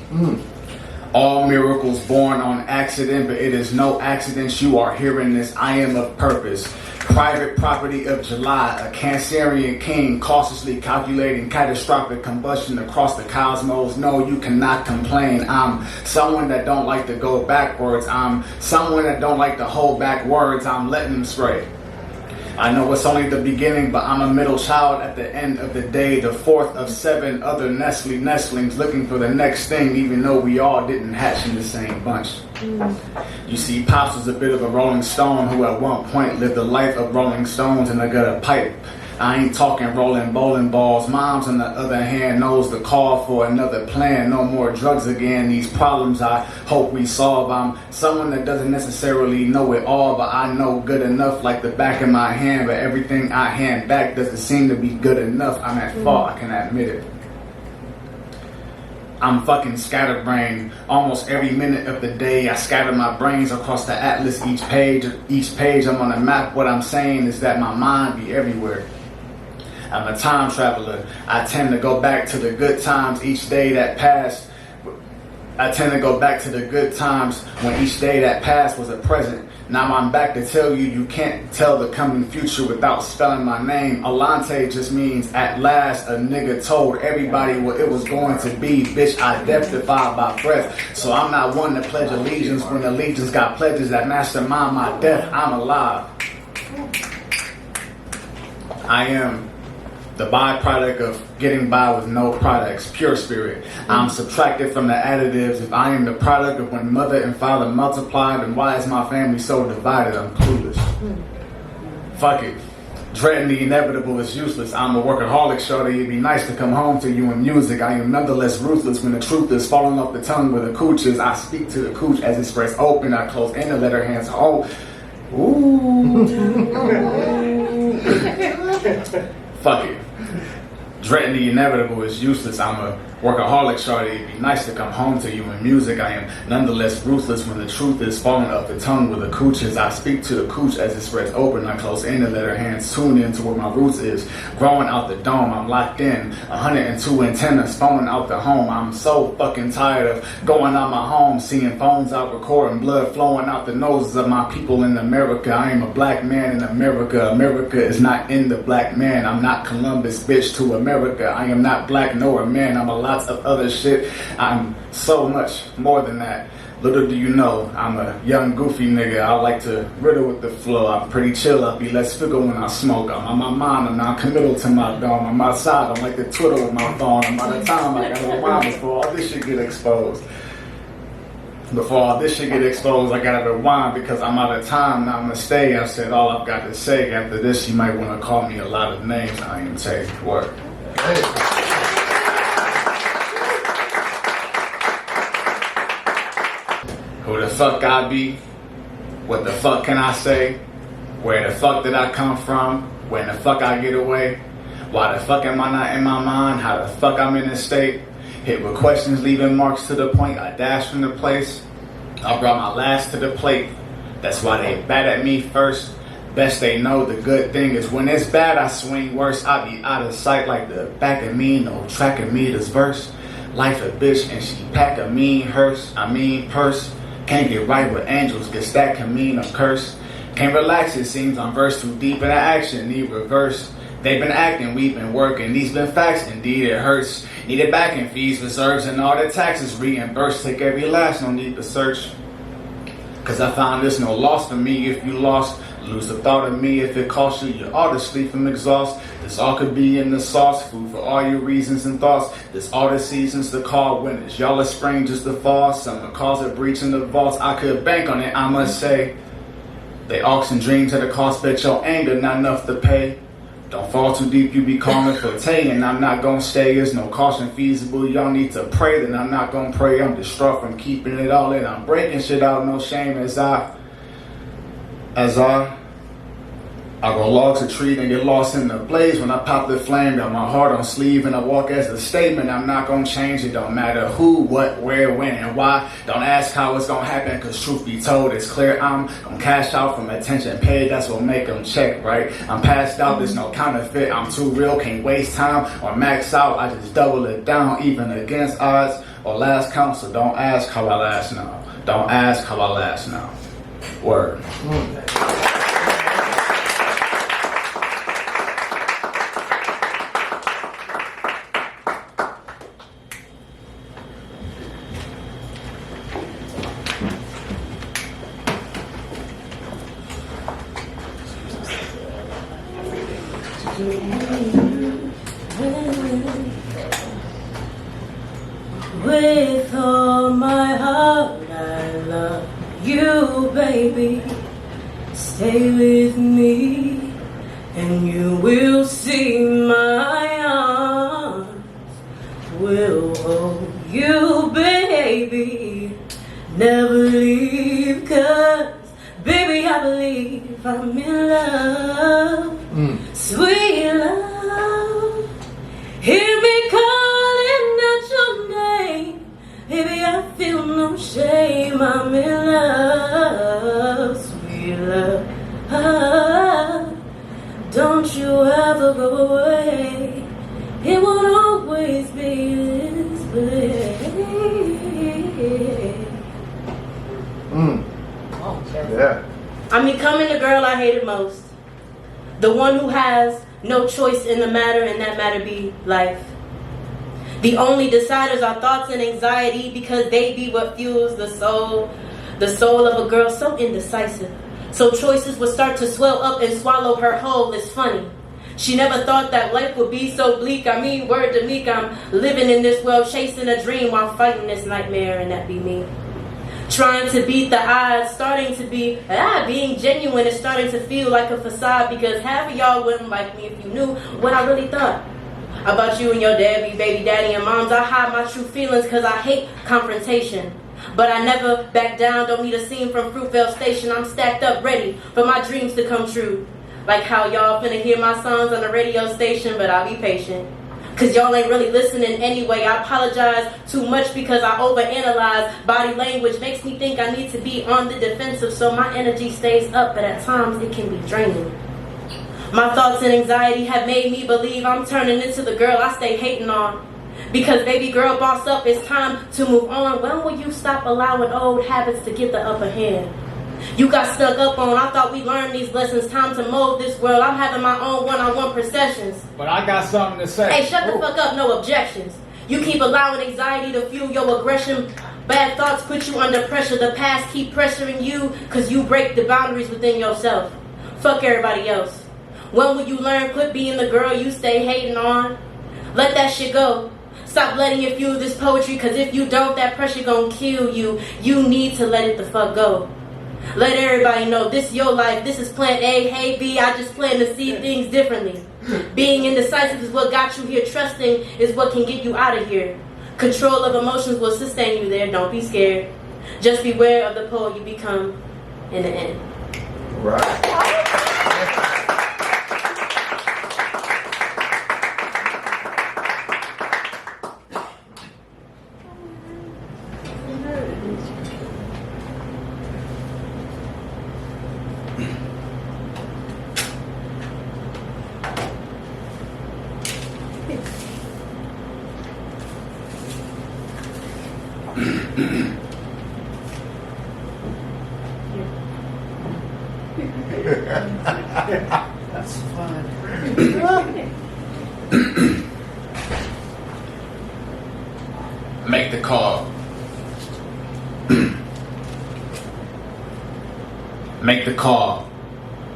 All miracles born on accident, but it is no accident you are hearing this. I am of purpose. Private property of July, a Cancerian king cautiously calculating catastrophic combustion across the cosmos. No, you cannot complain. I'm someone that don't like to go backwards. I'm someone that don't like to hold back words. I'm letting them spray. I know it's only the beginning, but I'm a middle child at the end of the day, the fourth of 7 other nestlings looking for the next thing, even though we all didn't hatch in the same bunch. You see, Pops was a bit of a Rolling Stone who at one point lived a life of Rolling Stones in a gutter pipe. I ain't talking rolling bowling balls. Moms, on the other hand, knows the call for another plan. No more drugs again. These problems I hope we solve. I'm someone that doesn't necessarily know it all, but I know good enough like the back of my hand. But everything I hand back doesn't seem to be good enough. I'm at fault, I can admit it. I'm fucking scatterbrained. Almost every minute of the day, I scatter my brains across the atlas. Each page, I'm on a map. What I'm saying is that my mind be everywhere. I'm a time traveler. I tend to go back to the good times each day that passed. I tend to go back to the good times when each day that passed was a present. Now I'm back to tell you, you can't tell the coming future without spelling my name. Alante just means at last a nigga told everybody what it was going to be. Bitch, identified by breath. So I'm not one to pledge allegiance when allegiance got pledges that mastermind my death. I'm alive. I am the byproduct of getting by with no products, pure spirit. I'm subtracted from the additives. If I am the product of when mother and father multiplied, then why is my family so divided? I'm clueless. Fuck it. Dreading the inevitable is useless. I'm a workaholic, shorty. It'd be nice to come home to you in music. I am nonetheless ruthless when the truth is falling off the tongue where the cooch is. I speak to the cooch as it spreads open. I close in and let her hands hold. Ooh. Fuck it. Dreading the inevitable is useless. I'm a workaholic, shorty. It'd be nice to come home to you in music. I am nonetheless ruthless when the truth is falling off the tongue where the cooch is. I speak to the cooch as it spreads open. I close in and let her hands tune in to where my roots is. Growing out the dome, I'm locked in. 102 antennas falling out the home. I'm so fucking tired of going out my home, seeing phones out recording, blood flowing out the noses of my people in America. I am a black man in America. America is not in the black man. I'm not Columbus, bitch, to America. I am not black nor a man. I'm a lots of other shit. I'm so much more than that. Little do you know, I'm a young goofy nigga. I like to riddle with the flow. I'm pretty chill. I'll be less fickle when I smoke. I'm on my mind. I'm non-committal to my dome. I'm outside. I'm like the Twitter with my phone. I'm out of time. I got no mind before all this shit get exposed. Before all this shit get exposed, I gotta rewind because I'm out of time. Now I'm gonna stay. I said all I've got to say. After this, you might want to call me a lot of names. I ain't take work. Who the fuck I be? What the fuck can I say? Where the fuck did I come from? When the fuck I get away? Why the fuck am I not in my mind? How the fuck I'm in this state? Hit with questions, leaving marks to the point. I dashed from the place. I brought my last to the plate. That's why they bad at me first. Best they know the good thing is when it's bad, I swing worse. I be out of sight like the back of me. No track of me this verse. Life a bitch and she pack a mean hearse. I mean purse. Can't get right with angels, guess that can mean a curse. Can't relax, it seems I'm versed too deep into action, need reverse. They've been acting, we've been working, these been facts, indeed it hurts. Needed backing fees, reserves, and all the taxes reimbursed. Take every last, no need to search. Cause I found there's no loss for me if you lost. Lose the thought of me if it costs you. You ought to sleep from exhaust. This all could be in the sauce. Food for all your reasons and thoughts. This all the seasons to call winners. Y'all are spring just to fall. Summer calls a breach in the vaults. I could bank on it, I must say. They auction dreams at a cost. Bet your anger not enough to pay. Don't fall too deep, you be calling for Tay, and I'm not gonna stay. There's no caution feasible. Y'all need to pray, then I'm not gonna pray. I'm distraught from keeping it all in. I'm breaking shit out, no shame as I grow logs of tree and get lost in the blaze. When I pop the flame, got my heart on sleeve and I walk as a statement. I'm not gonna change it. Don't matter who, what, where, when, and why. Don't ask how it's gonna happen, cause truth be told, it's clear I'm gonna cash out from attention paid. That's what make them check, right? I'm passed out, there's no counterfeit. I'm too real, can't waste time or max out. I just double it down, even against odds or last count. So don't ask how I last now. Don't ask how I last now. Word. With all my heart, I love you, baby. Stay with me, and you will see my arms will hold you, baby. Never leave, 'cause baby, I believe I'm in love. Sweet love, hear me calling out your name. Baby, I feel no shame. I'm in love, sweet love. Don't you ever go away. It won't always be this way. Yeah. I'm becoming the girl I hated most. The one who has no choice in the matter, and that matter be life. The only deciders are thoughts and anxiety, because they be what fuels the soul of a girl so indecisive. So choices would start to swell up and swallow her whole. It's funny. She never thought that life would be so bleak. I mean, word to meek, I'm living in this world, chasing a dream while fighting this nightmare, and that be me. Trying to beat the odds, starting to be, being genuine is starting to feel like a facade, because half of y'all wouldn't like me if you knew what I really thought about you and your deadbeat baby daddy and moms. I hide my true feelings because I hate confrontation. But I never back down, don't need a scene from Fruitvale Station. I'm stacked up, ready for my dreams to come true. Like how y'all finna hear my songs on the radio station, but I'll be patient. Cause y'all ain't really listening anyway. I apologize too much because I overanalyze. Body language makes me think I need to be on the defensive, so my energy stays up, but at times it can be draining. My thoughts and anxiety have made me believe I'm turning into the girl I stay hating on. Because baby girl, boss up, it's time to move on. When will you stop allowing old habits to get the upper hand? You got stuck up on, I thought we learned these lessons. Time to mold this world. I'm having my own one-on-one processions. But I got something to say. Hey, shut the fuck up, no objections. You keep allowing anxiety to fuel your aggression. Bad thoughts put you under pressure. The past keep pressuring you because you break the boundaries within yourself. Fuck everybody else. When will you learn? Quit being the girl you stay hating on. Let that shit go. Stop letting it fuel this poetry, cause if you don't, that pressure gon' kill you. You need to let it the fuck go. Let everybody know this your life, this is plan A, hey B, I just plan to see things differently. Being indecisive is what got you here, trusting is what can get you out of here. Control of emotions will sustain you there, don't be scared. Just beware of the poet you become in the end. Right. That's fun. Make the call. Make the call.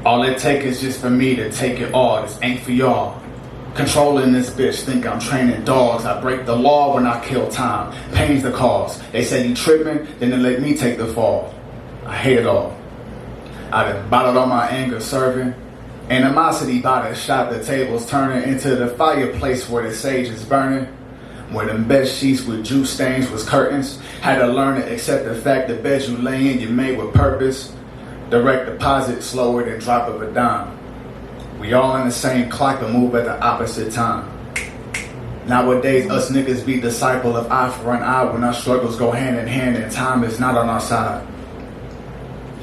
All it takes is just for me to take it all. This ain't for y'all. Controlling this bitch, think I'm training dogs. I break the law when I kill time. Pain's the cause. They say you tripping, then they let me take the fall. I hate it all. I done bottled all my anger serving. Animosity by the shot, the tables turning into the fireplace where the sage is burning. Where them bed sheets with juice stains was curtains. Had to learn to accept the fact the bed you lay in you made with purpose. Direct deposit slower than drop of a dime. We all in the same clock but move at the opposite time. Nowadays us niggas be disciple of eye for an eye when our struggles go hand in hand and time is not on our side.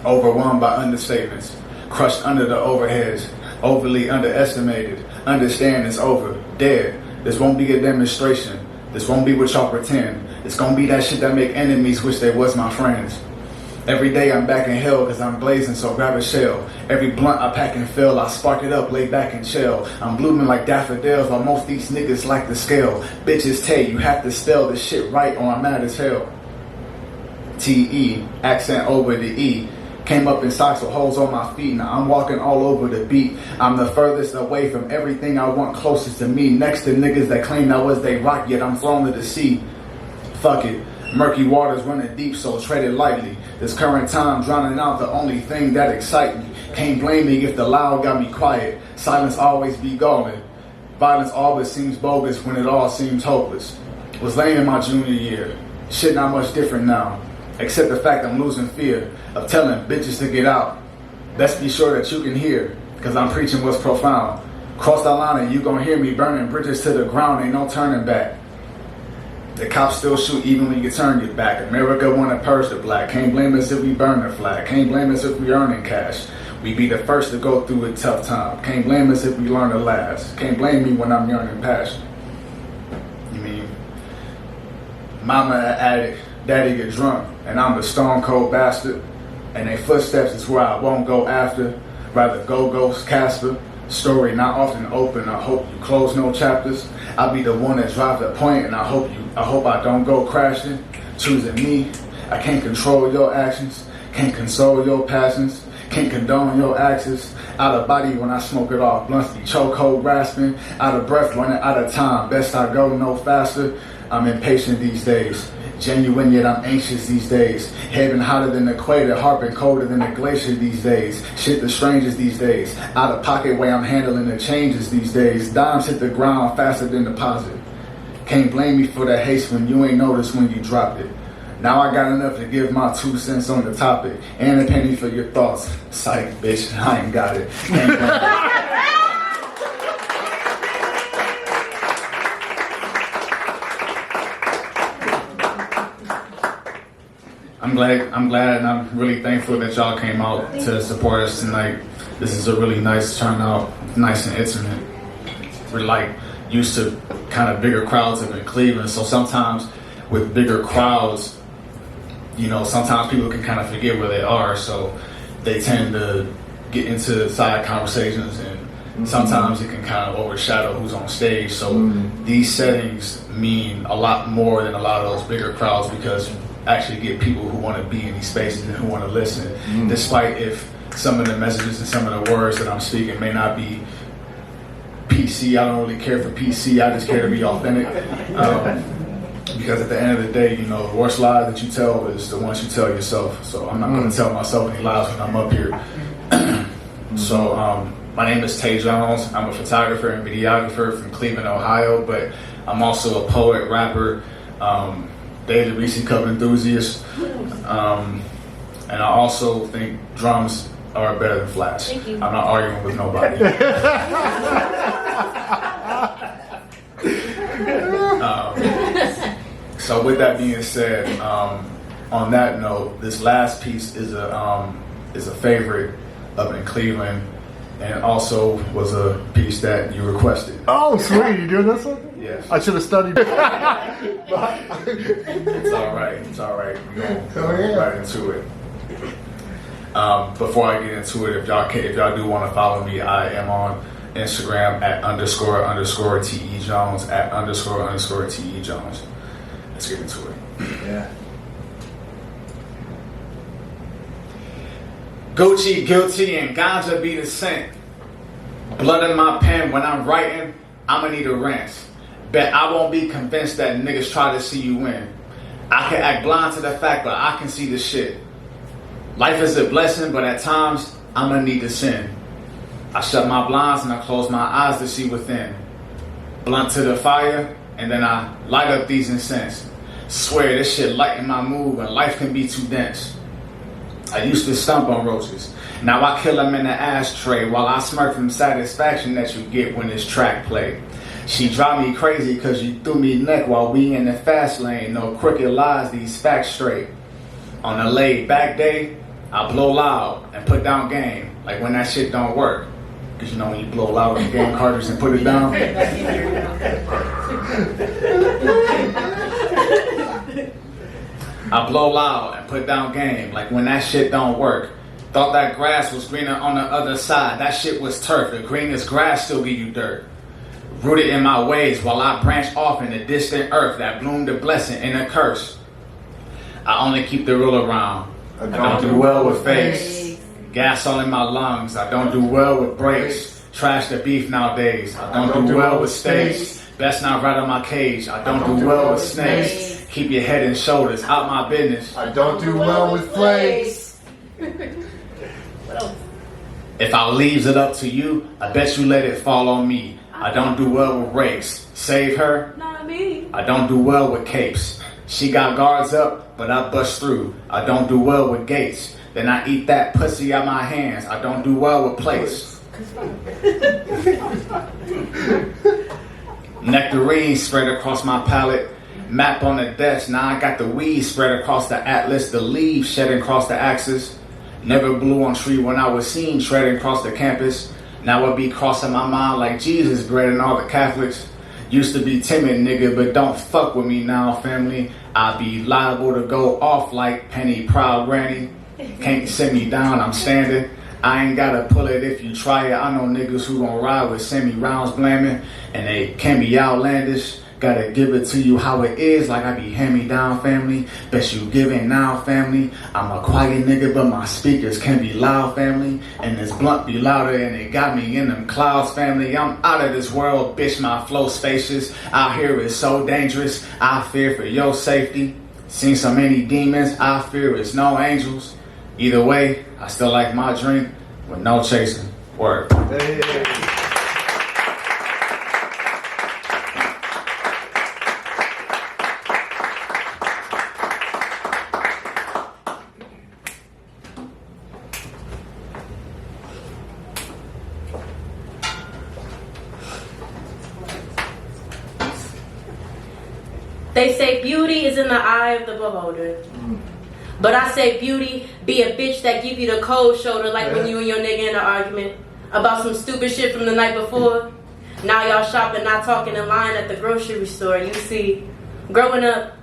Overwhelmed by understatements, crushed under the overheads, overly underestimated. Understand it's over, dead. This won't be a demonstration. This won't be what y'all pretend. It's gonna be that shit that make enemies wish they was my friends. Every day I'm back in hell cause I'm blazing, so grab a shell. Every blunt I pack and fill, I spark it up, lay back and chill. I'm blooming like daffodils while most these niggas like the scale. Bitches tell you have to spell this shit right or I'm mad as hell. T-E, accent over the E. Came up in socks with holes on my feet. Now I'm walking all over the beat. I'm the furthest away from everything I want closest to me. Next to niggas that claim I was they rock, yet I'm thrown to the sea. Fuck it. Murky waters running deep, so tread it lightly. This current time drowning out the only thing that excite me. Can't blame me if the loud got me quiet. Silence always be galling. Violence always seems bogus when it all seems hopeless. Was lame in my junior year. Shit not much different now. Except the fact I'm losing fear of telling bitches to get out. Best be sure that you can hear, cause I'm preaching what's profound. Cross the line and you gon' hear me burning bridges to the ground, ain't no turning back. The cops still shoot even when you turn your back. America wanna purge the black. Can't blame us if we burn the flag. Can't blame us if we earning cash. We be the first to go through a tough time. Can't blame us if we learn to last. Can't blame me when I'm yearning passion. You mean, mama an addict, daddy get drunk, and I'm the stone cold bastard. And they footsteps is where I won't go after. Rather go ghost Casper. Story not often open, I hope you close no chapters. I'll be the one that drives the point and I hope I don't go crashing. Choosing me, I can't control your actions. Can't console your passions. Can't condone your actions. Out of body when I smoke it off. Blunts be chokehold grasping. Out of breath running out of time. Best I go no faster. I'm impatient these days. Genuine yet I'm anxious these days. Head been hotter than the equator, heart been colder than the glacier these days. Shit the strangest these days. Out of pocket way I'm handling the changes these days. Dimes hit the ground faster than deposit. Can't blame me for the haste when you ain't noticed when you dropped it. Now I got enough to give my 2 cents on the topic. And a penny for your thoughts. Psych, bitch, I ain't got it. I'm glad, and I'm really thankful that y'all came out to support us tonight. This is a really nice turnout, nice and intimate. We're like used to kind of bigger crowds up in Cleveland, so sometimes with bigger crowds, you know, sometimes people can kind of forget where they are, so they tend to get into side conversations, and sometimes it can kind of overshadow who's on stage. So these settings mean a lot more than a lot of those bigger crowds because you actually get people who want to be in these spaces and who want to listen, despite if some of the messages and some of the words that I'm speaking may not be PC PC. I don't really care for PC. I just care to be authentic. Because at the end of the day, you know, the worst lies that you tell is the ones you tell yourself. So I'm not going to tell myself any lies when I'm up here. So my name is TaJuan. I'm a photographer and videographer from Cleveland, Ohio, but I'm also a poet, rapper, daily Reese Cup enthusiast, and I also think drums are better than flats. Thank you. I'm not arguing with nobody. So with that being said, on that note, this last piece is a favorite up in Cleveland, and also was a piece that you requested. Oh, sweet. You doing this one? Yes. I should have studied. It's all right. It's all right. We're going right into it. Before I get into it, if y'all do want to follow me, I am on Instagram at __TE Jones at __ TE Jones. Let's get into it. Yeah. Gucci guilty and ganja be the scent. Blood in my pen when I'm writing, I'ma need a rinse. Bet I won't be convinced that niggas try to see you win. I can act blind to the fact, but I can see the shit. Life is a blessing, but at times, I'ma need to sin. I shut my blinds and I close my eyes to see within. Blunt to the fire, and then I light up these incense. Swear this shit lighten my mood when life can be too dense. I used to stomp on roses. Now I kill them in the ashtray while I smirk from satisfaction that you get when this track play. She drive me crazy cause you threw me neck while we in the fast lane. No crooked lies, these facts straight. On a laid back day, I blow loud and put down game. Like when that shit don't work. Cause you know when you blow loud on the game cartridge and put it down. I blow loud and put down game, like when that shit don't work. Thought that grass was greener on the other side, that shit was turf. The greenest grass still give you dirt. Rooted in my ways while I branch off in the distant earth that bloomed a blessing and a curse. I only keep the real around. I don't do well with fakes. Gas all in my lungs, I don't do well with brakes. Trash the beef nowadays, I don't do well with steaks. Best not right on my cage, I don't do well with snakes. Keep your head and shoulders out my business. I don't do well with flakes. If I leaves it up to you, I bet you let it fall on me. I don't do well with rakes. Save her? Not me. I don't do well with capes. She got guards up, but I bust through. I don't do well with gates. Then I eat that pussy out my hands. I don't do well with plates. Nectarine spread across my palate. Map on the desk, now I got the weed spread across the atlas, the leaves shedding across the axis. Never blew on tree when I was seen treading across the campus. Now it be crossing my mind like Jesus bread and all the Catholics. Used to be timid, nigga, but don't fuck with me now, family. I be liable to go off like Penny Proud Granny. Can't sit me down, I'm standing. I ain't gotta pull it if you try it. I know niggas who gon' ride with semi-rounds blaming, and they can be outlandish. Gotta give it to you how it is, like I be hand-me-down, family. Bet you giving now, family. I'm a quiet nigga, but my speakers can be loud, family. And this blunt be louder, and it got me in them clouds, family. I'm out of this world, bitch, my flow spacious. Out here is so dangerous, I fear for your safety. Seen so many demons, I fear it's no angels. Either way, I still like my drink with no chasing. Word. Hey. They say beauty is in the eye of the beholder. But I say beauty be a bitch that give you the cold shoulder, like when you and your nigga in an argument about some stupid shit from the night before. Now y'all shopping, not talking in line at the grocery store. You see, growing up,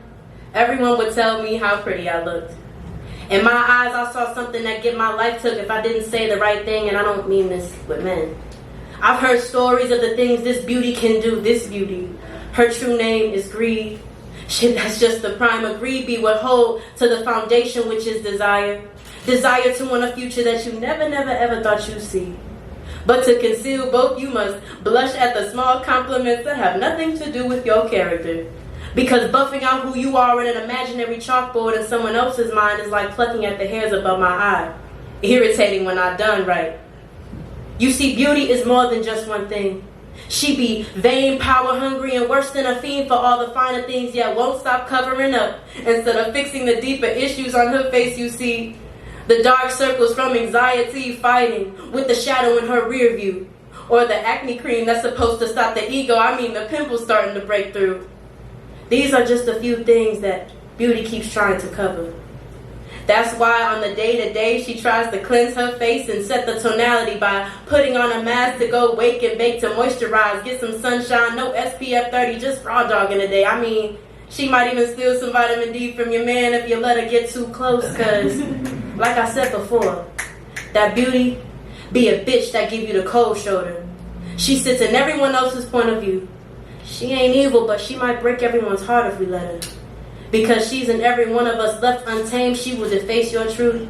everyone would tell me how pretty I looked. In my eyes, I saw something that get my life took if I didn't say the right thing, and I don't mean this with men. I've heard stories of the things this beauty can do, this beauty. Her true name is greed. Shit, that's just the prime of greed be what hold to the foundation, which is desire. Desire to want a future that you never, never, ever thought you'd see. But to conceal both, you must blush at the small compliments that have nothing to do with your character. Because buffing out who you are in an imaginary chalkboard in someone else's mind is like plucking at the hairs above my eye. Irritating when not done right. You see, beauty is more than just one thing. She be vain, power hungry, and worse than a fiend for all the finer things, yet won't stop covering up. Instead of fixing the deeper issues on her face, you see the dark circles from anxiety fighting with the shadow in her rear view. Or the acne cream that's supposed to stop the ego, the pimples starting to break through. These are just a few things that beauty keeps trying to cover. That's why on the day-to-day she tries to cleanse her face and set the tonality by putting on a mask to go wake and bake to moisturize, get some sunshine, no SPF 30, just raw dogging a day. She might even steal some vitamin D from your man if you let her get too close, cause like I said before, that beauty be a bitch that give you the cold shoulder. She sits in everyone else's point of view. She ain't evil, but she might break everyone's heart if we let her. Because she's in every one of us left untamed, she will deface your truth.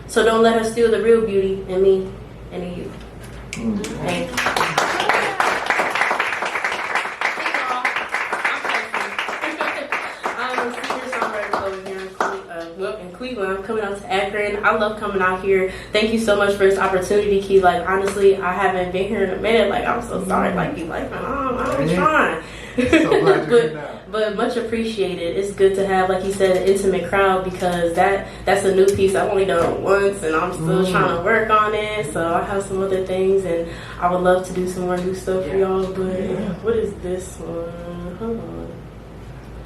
So don't let her steal the real beauty in me and in you. Thank you. I'm a singer-songwriter over here in Cleveland. I'm coming out to Akron. I love coming out here. Thank you so much for this opportunity, Key. Honestly, I haven't been here in a minute. I'm so sorry. I'm trying. So glad you're here now. But much appreciated. It's good to have, like you said, an intimate crowd because that's a new piece. I've only done it once and I'm still trying to work on it. So I have some other things and I would love to do some more new stuff for y'all. But what is this one? Hold on.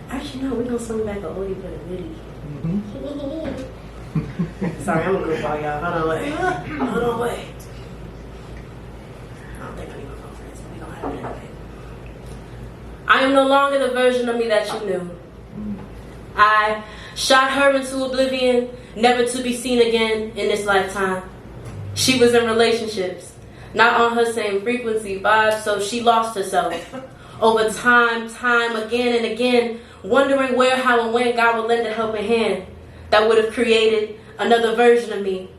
Actually, no, we're going to sing back a oldie but a goodie. Sorry, I'm a good ball, y'all. Hold on, wait. I don't think I need my phone for this, but we're going to have it anyway. I am no longer the version of me that you knew. I shot her into oblivion, never to be seen again in this lifetime. She was in relationships, not on her same frequency vibe, so she lost herself. Over time again and again, wondering where, how, and when God would lend a helping hand that would have created another version of me.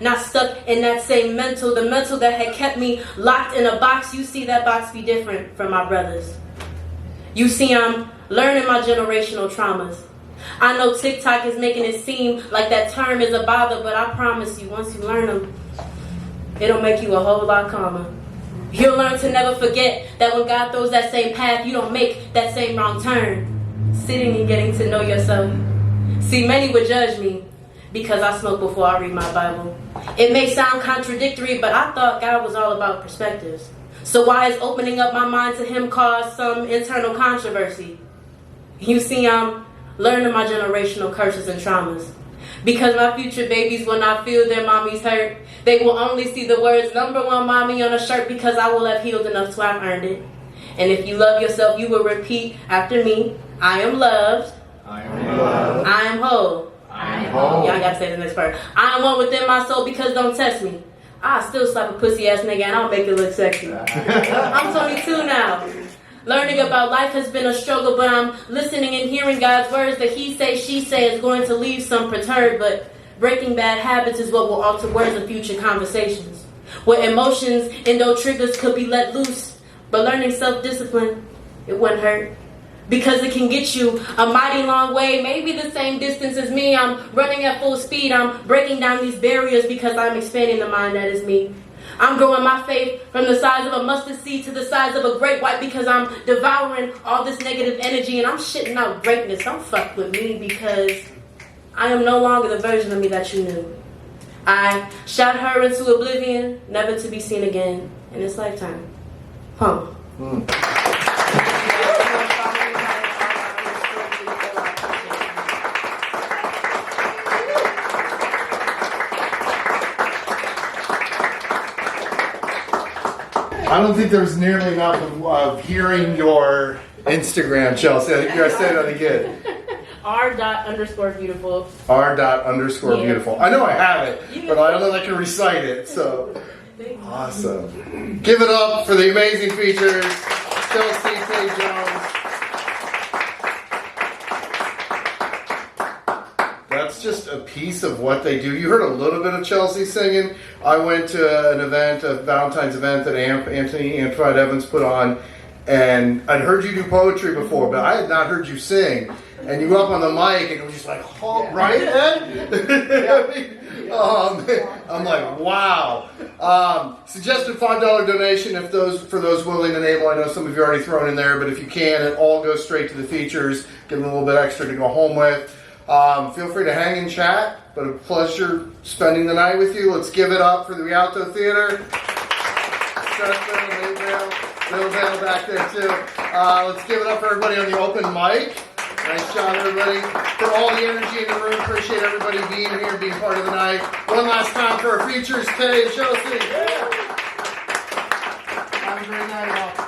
Not stuck in that same mental, the mental that had kept me locked in a box. You see, that box be different from my brothers. You see, I'm learning my generational traumas. I know TikTok is making it seem like that term is a bother, but I promise you, once you learn them, it'll make you a whole lot calmer. You'll learn to never forget that when God throws that same path, you don't make that same wrong turn. Sitting and getting to know yourself. See, many would judge me because I smoke before I read my Bible. It may sound contradictory, but I thought God was all about perspectives. So why is opening up my mind to him cause some internal controversy? You see, I'm learning my generational curses and traumas. Because my future babies will not feel their mommy's hurt. They will only see the words "number one mommy" on a shirt because I will have healed enough to have earned it. And if you love yourself, you will repeat after me. I am loved. I am loved. I am whole. I am whole. Y'all gotta say the next part. I am one within my soul because don't test me. I still slap a pussy ass nigga and I'll make it look sexy. I'm 22 now. Learning about life has been a struggle, but I'm listening and hearing God's words that he say, she say is going to leave some perturbed, but breaking bad habits is what will alter words in future conversations. Where emotions and those triggers could be let loose, but learning self-discipline, it wouldn't hurt. Because it can get you a mighty long way, maybe the same distance as me. I'm running at full speed. I'm breaking down these barriers because I'm expanding the mind that is me. I'm growing my faith from the size of a mustard seed to the size of a great white because I'm devouring all this negative energy and I'm shitting out greatness. Don't fuck with me because I am no longer the version of me that you knew. I shot her into oblivion, never to be seen again in this lifetime. I don't think there's nearly enough of hearing your Instagram, Chelsea. I think you gotta say that again. R._beautiful. R._beautiful. I know I have it, but I don't know that I can recite it, so. Awesome. Give it up for the amazing features, Chel C, TaJuan. That's just a piece of what they do. You heard a little bit of Chelsea singing. I went to an event, a Valentine's event that Anthony Evans put on, and I'd heard you do poetry before, but I had not heard you sing. And you go up on the mic, and it was just like, oh, right, Ed? I'm like, wow. Suggested $5 donation for those willing and able. I know some of you already thrown in there, but if you can, it all goes straight to the features. Give them a little bit extra to go home with. Feel free to hang and chat, but a pleasure spending the night with you. Let's give it up for the Rialto Theatre. Bill Bale back there too. Let's give it up for everybody on the open mic. Nice job, everybody. For all the energy in the room, appreciate everybody being here, being part of the night. One last time for our features, sKai and Chel C. Have a great night, all.